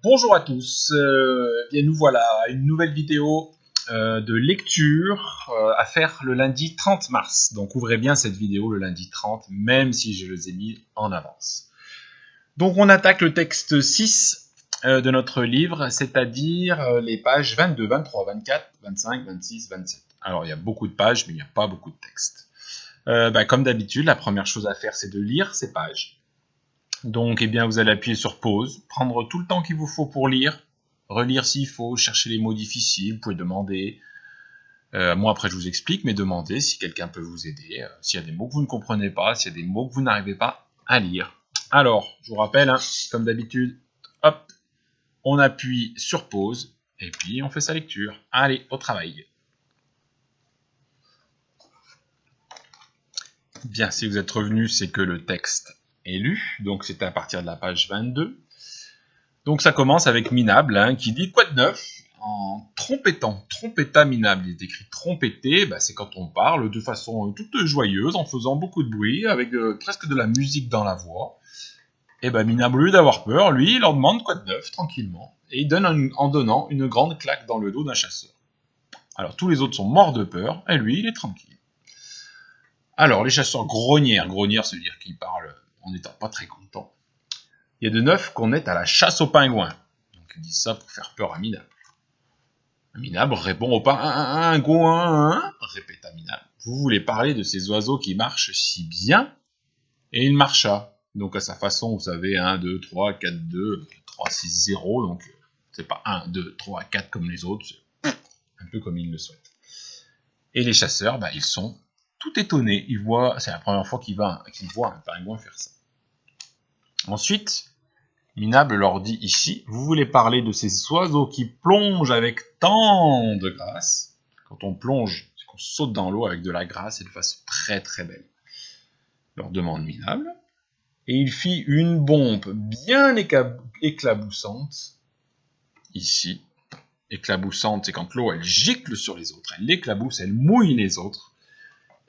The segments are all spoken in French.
Bonjour à tous, bien nous voilà à une nouvelle vidéo de lecture à faire le lundi 30 mars. Donc ouvrez bien cette vidéo le lundi 30, même si je les ai mis en avance. Donc on attaque le texte 6 de notre livre, c'est-à-dire les pages 22, 23, 24, 25, 26, 27. Alors il y a beaucoup de pages, mais il n'y a pas beaucoup de texte. Comme d'habitude, la première chose à faire, c'est de lire ces pages. Donc, eh bien, vous allez appuyer sur pause, prendre tout le temps qu'il vous faut pour lire, relire s'il faut, chercher les mots difficiles, vous pouvez demander. Moi, après, je vous explique, mais demandez si quelqu'un peut vous aider, s'il y a des mots que vous ne comprenez pas, s'il y a des mots que vous n'arrivez pas à lire. Alors, je vous rappelle, comme d'habitude, hop, on appuie sur pause, et puis on fait sa lecture. Allez, au travail. Bien, si vous êtes revenu, c'est que le texte est lu, donc c'est à partir de la page 22. Donc ça commence avec Minable, qui dit « Quoi de neuf ?» en trompettant, trompetta Minable. Il est écrit « trompetter », c'est quand on parle de façon toute joyeuse, en faisant beaucoup de bruit, avec presque de la musique dans la voix. Et Minable, au lieu d'avoir peur, lui, il leur demande « Quoi de neuf ?» tranquillement, et il donne en donnant une grande claque dans le dos d'un chasseur. Alors tous les autres sont morts de peur, et lui, il est tranquille. Alors les chasseurs grognèrent, ça veut dire qu'ils parlent en n'étant pas très contents. Il y a de neuf qu'on est à la chasse aux pingouins. Donc ils disent ça pour faire peur à Minable. Minable répond au pingouin, répéta Minable. Vous voulez parler de ces oiseaux qui marchent si bien? Et il marcha. Donc à sa façon, vous savez, 1, 2, 3, 4, 2, 3, 6, 0. Donc c'est pas 1, 2, 3, 4 comme les autres. C'est un peu comme il le souhaite. Et les chasseurs, ils sont tout étonnés. Ils voient, c'est la première fois qu'ils voient un pingouin faire ça. Ensuite, Minable leur dit ici, vous voulez parler de ces oiseaux qui plongent avec tant de grâce. Quand on plonge, c'est qu'on saute dans l'eau avec de la grâce et de façon très très belle. Leur demande Minable. Et il fit une bombe bien éclaboussante. Ici, éclaboussante, c'est quand l'eau elle gicle sur les autres. Elle l'éclabousse, elle mouille les autres.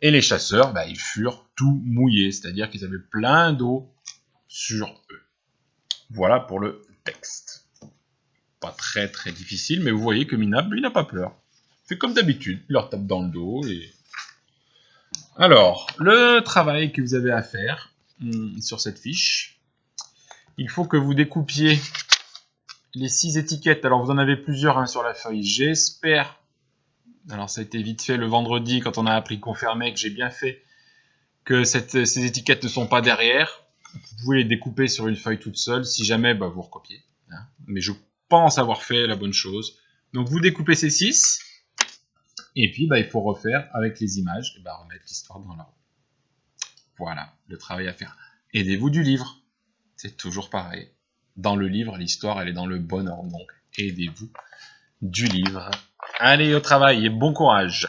Et les chasseurs, ils furent tout mouillés. C'est-à-dire qu'ils avaient plein d'eau sur eux. Voilà pour le texte. Pas très très difficile, mais vous voyez que Minable, lui, n'a pas peur. Il fait comme d'habitude, il leur tape dans le dos. Alors, le travail que vous avez à faire sur cette fiche, il faut que vous découpiez les 6 étiquettes. Alors, vous en avez plusieurs sur la feuille. J'espère, alors ça a été vite fait le vendredi quand on a appris qu'on fermait, que j'ai bien fait, que ces étiquettes ne sont pas derrière. Vous pouvez les découper sur une feuille toute seule. Si jamais, vous recopiez. Mais je pense avoir fait la bonne chose. Donc vous découpez ces 6, et puis il faut refaire avec les images, et remettre l'histoire dans l'ordre. Voilà, le travail à faire. Aidez-vous du livre, c'est toujours pareil. Dans le livre, l'histoire, elle est dans le bon ordre, donc aidez-vous du livre. Allez au travail et bon courage.